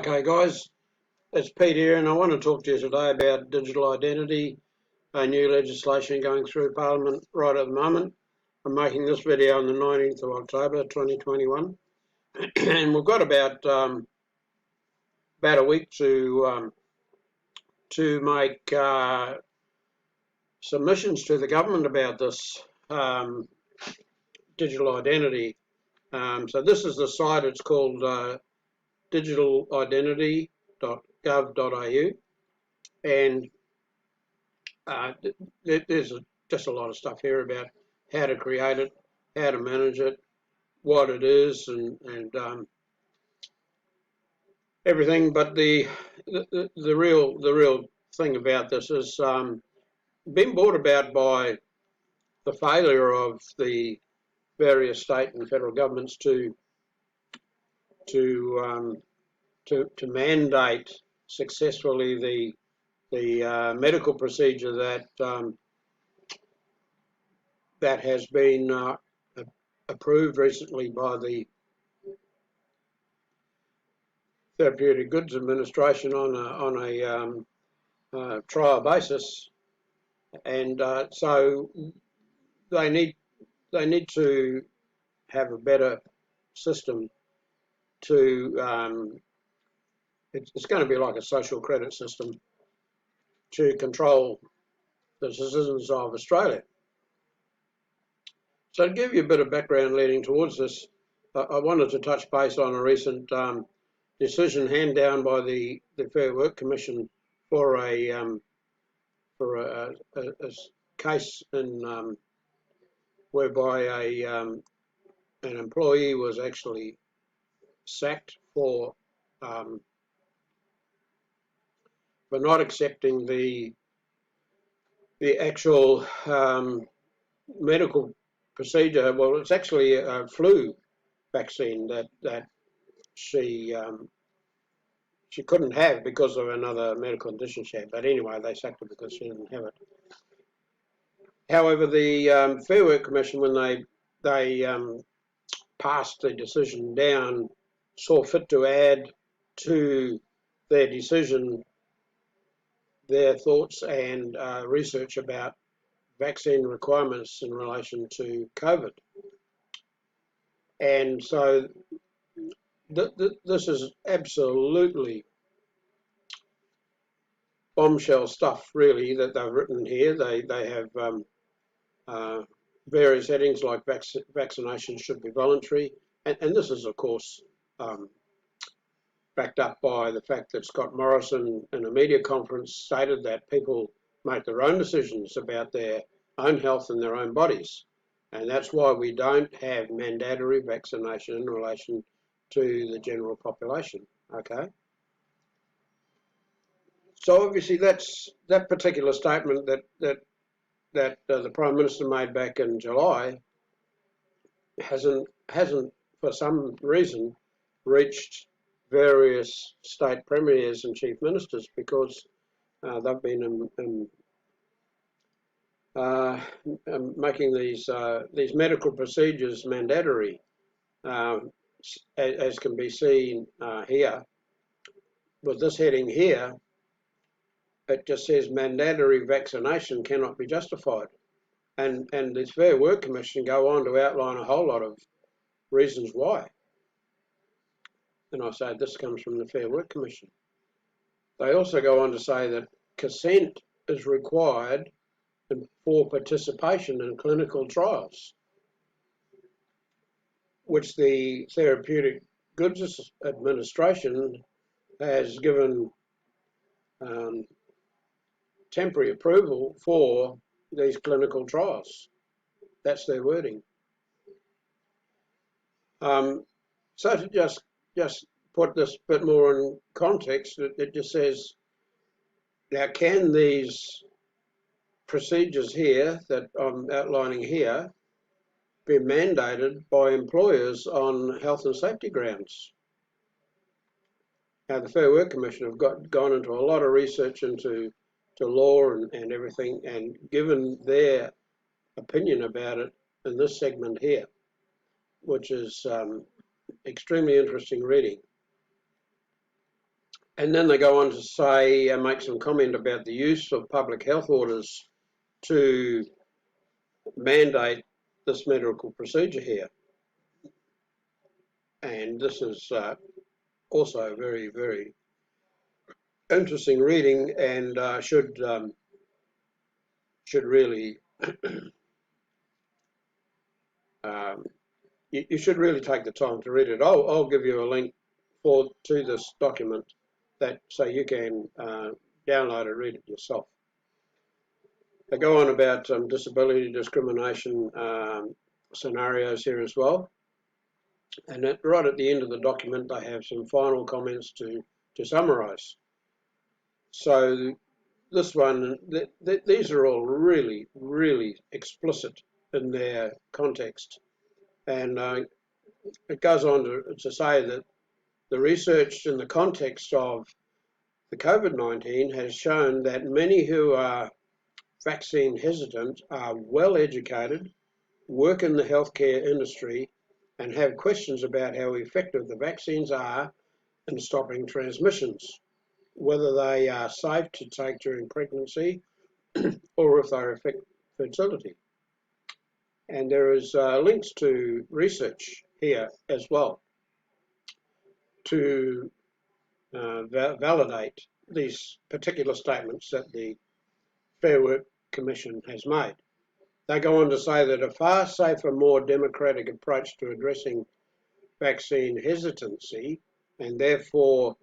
Okay guys, it's Pete here and I want to talk to you today about digital identity, a new legislation going through Parliament right at the moment. I'm making this video on the 19th of October 2021 and we've got about a week to make submissions to the government about this digital identity. So this is the site, it's called digitalidentity.gov.au, and there's just a lot of stuff here about how to create it, how to manage it, what it is, and everything. But the real thing about this is been brought about by the failure of the various state and federal governments to mandate successfully the medical procedure that has been approved recently by the Therapeutic Goods Administration on a trial basis, and so they need to have a better system to. It's going to be like a social credit system to control the citizens of Australia. So to give you a bit of background leading towards this, I wanted to touch base on a recent decision handed down by the Fair Work Commission for a case in whereby an employee was actually sacked for not accepting the actual medical procedure. Well, it's actually a flu vaccine that she couldn't have because of another medical condition she had. But anyway, they sacked her because she didn't have it. However, the Fair Work Commission, when they passed the decision down, saw fit to add to their decision their thoughts and research about vaccine requirements in relation to COVID. And so this is absolutely bombshell stuff, really, that they've written here. They have various headings like vaccination should be voluntary, and this is, of course, backed up by the fact that Scott Morrison, in a media conference, stated that people make their own decisions about their own health and their own bodies. And that's why we don't have mandatory vaccination in relation to the general population, okay? So obviously that particular statement that the Prime Minister made back in July hasn't for some reason reached various state premiers and chief ministers, because they've been making these medical procedures mandatory, as can be seen here with this heading here. It just says mandatory vaccination cannot be justified, and the Fair Work Commission go on to outline a whole lot of reasons why. And I say this comes from the Fair Work Commission. They also go on to say that consent is required for participation in clinical trials, which the Therapeutic Goods Administration has given temporary approval for these clinical trials. That's their wording. So to just put this bit more in context, it just says, now can these procedures here that I'm outlining here be mandated by employers on health and safety grounds? Now, the Fair Work Commission have gone into a lot of research into law and everything, and given their opinion about it in this segment here, which is extremely interesting reading. And then they go on to say, make some comment about the use of public health orders to mandate this medical procedure here. And this is also very, very interesting reading, and should really you should really take the time to read it. I'll give you a link to this document so you can download and read it yourself. They go on about disability discrimination scenarios here as well. And right at the end of the document, they have some final comments to summarise. So this one, these are all really, really explicit in their context. And it goes on to say that the research in the context of the COVID-19 has shown that many who are vaccine hesitant are well educated, work in the healthcare industry, and have questions about how effective the vaccines are in stopping transmissions, whether they are safe to take during pregnancy or if they affect fertility. And there is links to research here as well to validate these particular statements that the Fair Work Commission has made. They go on to say that a far safer, more democratic approach to addressing vaccine hesitancy and therefore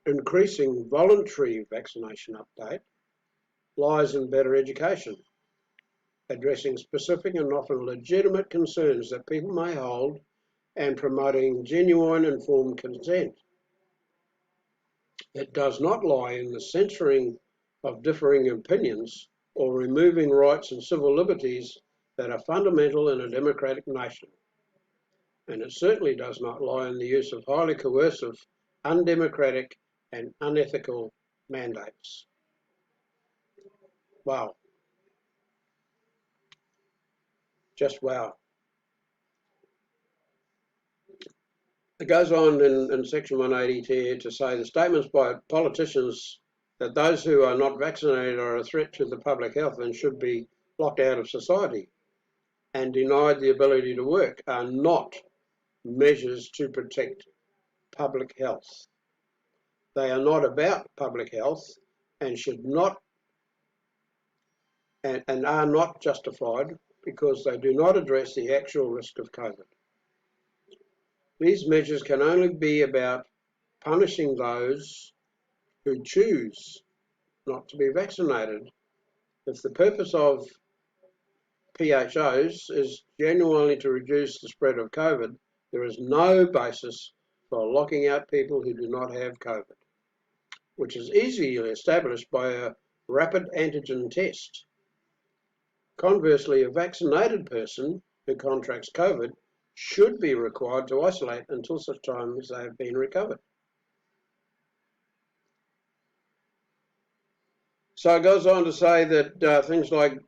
increasing voluntary vaccination uptake lies in better education, addressing specific and often legitimate concerns that people may hold and promoting genuine informed consent. It does not lie in the censoring of differing opinions or removing rights and civil liberties that are fundamental in a democratic nation. And it certainly does not lie in the use of highly coercive, undemocratic and unethical mandates. Wow. Just wow. It goes on in section 180 to say the statements by politicians that those who are not vaccinated are a threat to the public health and should be locked out of society and denied the ability to work are not measures to protect public health. They are not about public health and should not and are not justified because they do not address the actual risk of COVID. These measures can only be about punishing those who choose not to be vaccinated. If the purpose of PHOs is genuinely to reduce the spread of COVID, there is no basis for locking out people who do not have COVID, which is easily established by a rapid antigen test. Conversely, a vaccinated person who contracts COVID should be required to isolate until such time as they have been recovered. So it goes on to say that things like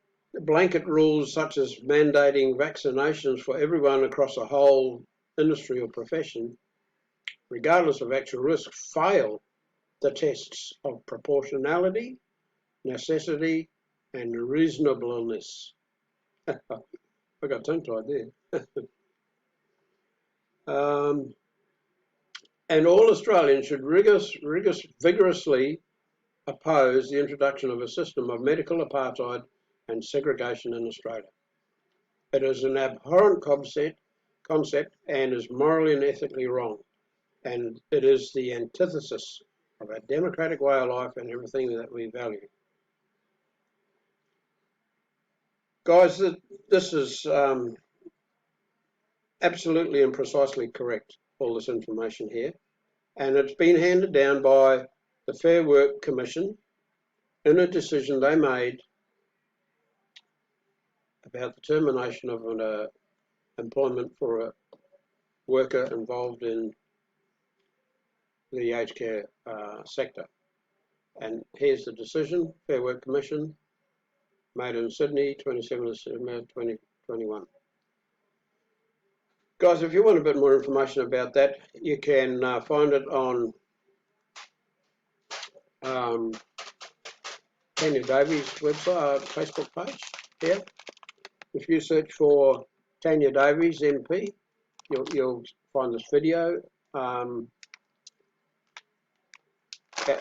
blanket rules such as mandating vaccinations for everyone across a whole industry or profession, regardless of actual risk, fail the tests of proportionality, necessity, and reasonableness. I got tongue-tied there. And all Australians should vigorously oppose the introduction of a system of medical apartheid and segregation in Australia. It is an abhorrent concept and is morally and ethically wrong. And it is the antithesis of our democratic way of life and everything that we value. Guys, this is absolutely and precisely correct, all this information here. And it's been handed down by the Fair Work Commission in a decision they made about the termination of an employment for a worker involved in the aged care sector. And here's the decision, Fair Work Commission, made in Sydney, 27th September 2021. Guys, if you want a bit more information about that, you can find it on Tanya Davies' website, Facebook page here. If you search for Tanya Davies MP, you'll find this video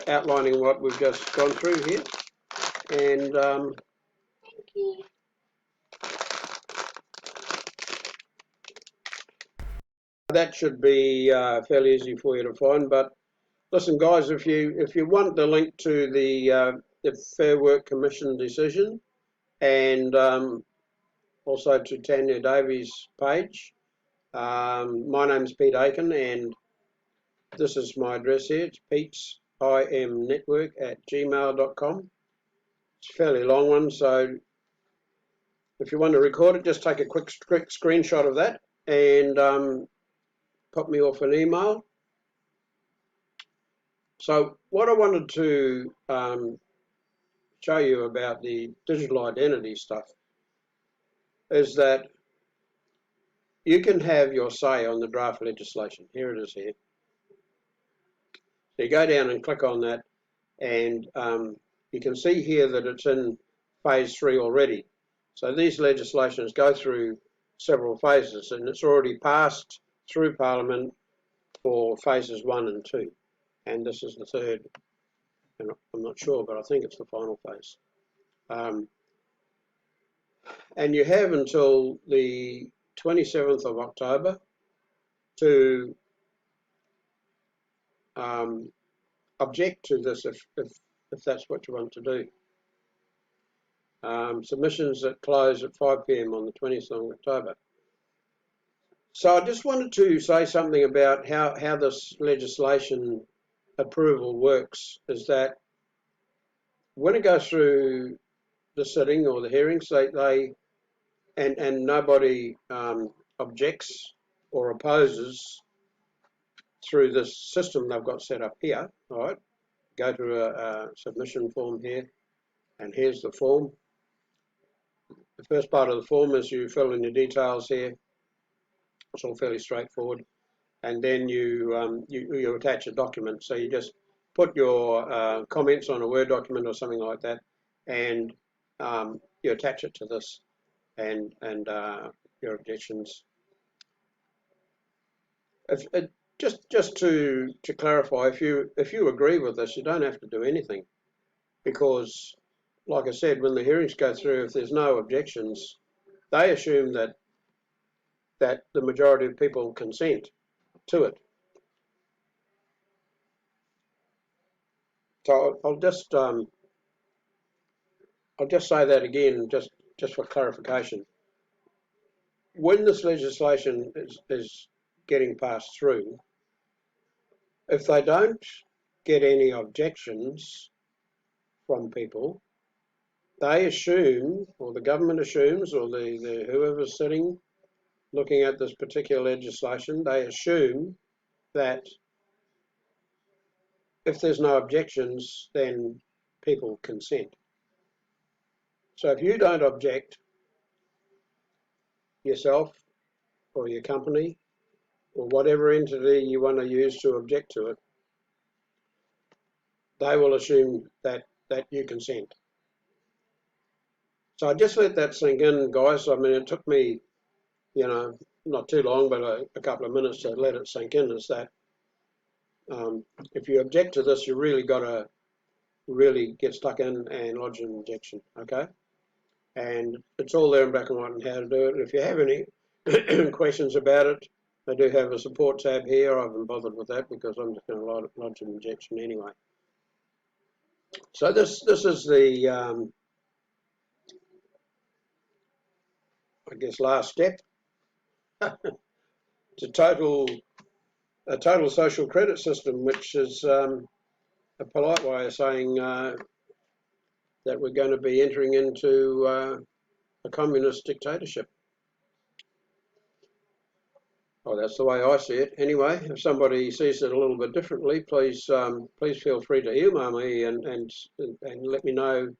outlining what we've just gone through here, and that should be fairly easy for you to find. But listen, guys, if you want the link to the Fair Work Commission decision and also to Tanya Davies' page, my name's Pete Aiken, and this is my address here. It's petesimnetwork@gmail.com. It's a fairly long one, so if you want to record it, just take a quick screenshot of that and pop me off an email. So what I wanted to show you about the digital identity stuff is that you can have your say on the draft legislation. Here it is here. So you go down and click on that, and you can see here that it's in phase 3 already. So these legislations go through several phases, and it's already passed through Parliament for phases 1 and 2. And this is the third, and I'm not sure, but I think it's the final phase. And you have until the 27th of October to object to this if that's what you want to do. Submissions that close at 5 p.m. on the 20th of October. So I just wanted to say something about how this legislation approval works, is that when it goes through the sitting or the hearings, and nobody objects or opposes through this system they've got set up here, all right? Go to a submission form here, and here's the form. The first part of the form is you fill in your details here. It's all fairly straightforward, and then you attach a document. So you just put your comments on a Word document or something like that, and you attach it to this, and your objections. Just to clarify, if you agree with this, you don't have to do anything, because, like I said, when the hearings go through, if there's no objections, they assume that the majority of people consent to it. So I'll just say that again, just for clarification. When this legislation is getting passed through, if they don't get any objections from people, they assume, or the government assumes, or the whoever's sitting looking at this particular legislation, they assume that if there's no objections, then people consent. So if you don't object yourself or your company or whatever entity you want to use to object to it, they will assume that you consent. So I just let that sink in, guys. I mean, it took me, not too long, but a couple of minutes to let it sink in, is that if you object to this, you really got to really get stuck in and lodge an objection, okay? And it's all there in black and white on how to do it. If you have any questions about it, I do have a support tab here. I haven't bothered with that because I'm just going to lodge an objection anyway. So this is the, I guess, last step. It's a total social credit system, which is a polite way of saying that we're going to be entering into a communist dictatorship. Oh, that's the way I see it. Anyway, if somebody sees it a little bit differently, please feel free to email me and let me know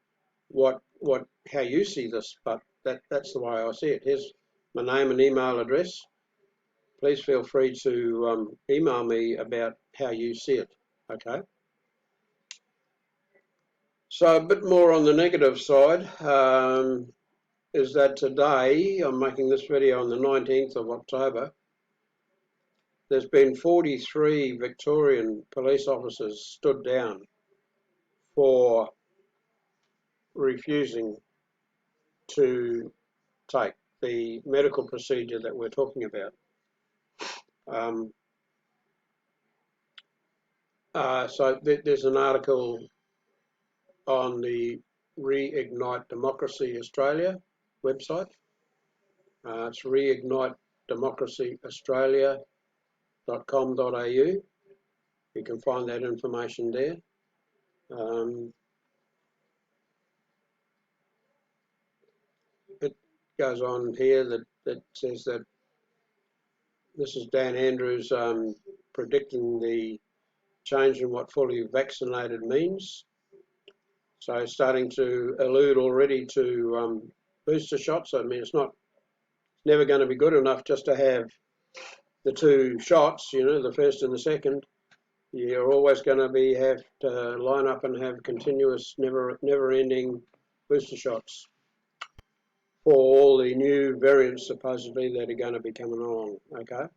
how you see this. But that's the way I see it. Here's my name and email address. Please feel free to email me about how you see it. Okay. So a bit more on the negative side is that today, I'm making this video on the 19th of October, there's been 43 Victorian police officers stood down for refusing to take the medical procedure that we're talking about. So there's an article on the Reignite Democracy Australia website. It's reignitedemocracyaustralia.com.au. You can find that information there. It goes on here that says that this is Dan Andrews predicting the change in what fully vaccinated means. So starting to allude already to booster shots. I mean, it's never going to be good enough just to have the 2 shots, you know, the first and the second. You're always going to have to line up and have continuous, never-ending booster shots for all the new variants supposedly that are going to be coming along. Okay.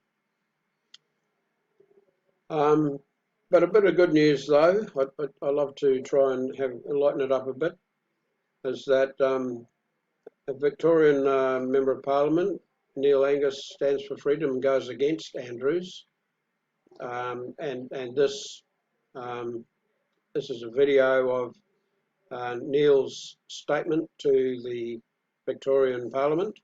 But a bit of good news though, I love to try and lighten it up a bit, is that a Victorian Member of Parliament, Neil Angus, Stands for Freedom, goes against Andrews, and this is a video of Neil's statement to the Victorian Parliament,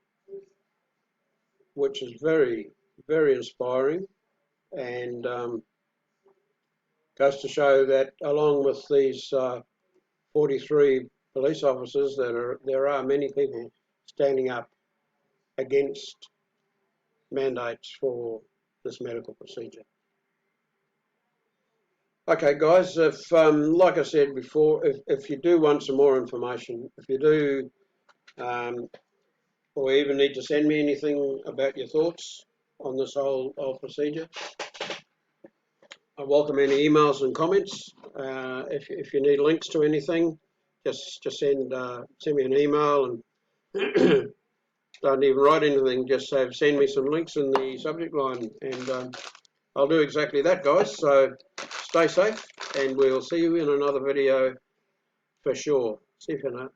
which is very, very inspiring, and goes to show that along with these 43 police officers, there are many people standing up against mandates for this medical procedure. Okay, guys, if like I said before, if you do want some more information, if you do, or even need to send me anything about your thoughts on this whole procedure, I welcome any emails and comments. If you need links to anything, just send me an email, and don't even write anything. Just say send me some links in the subject line, and I'll do exactly that, guys. So stay safe, and we'll see you in another video for sure. See you for now.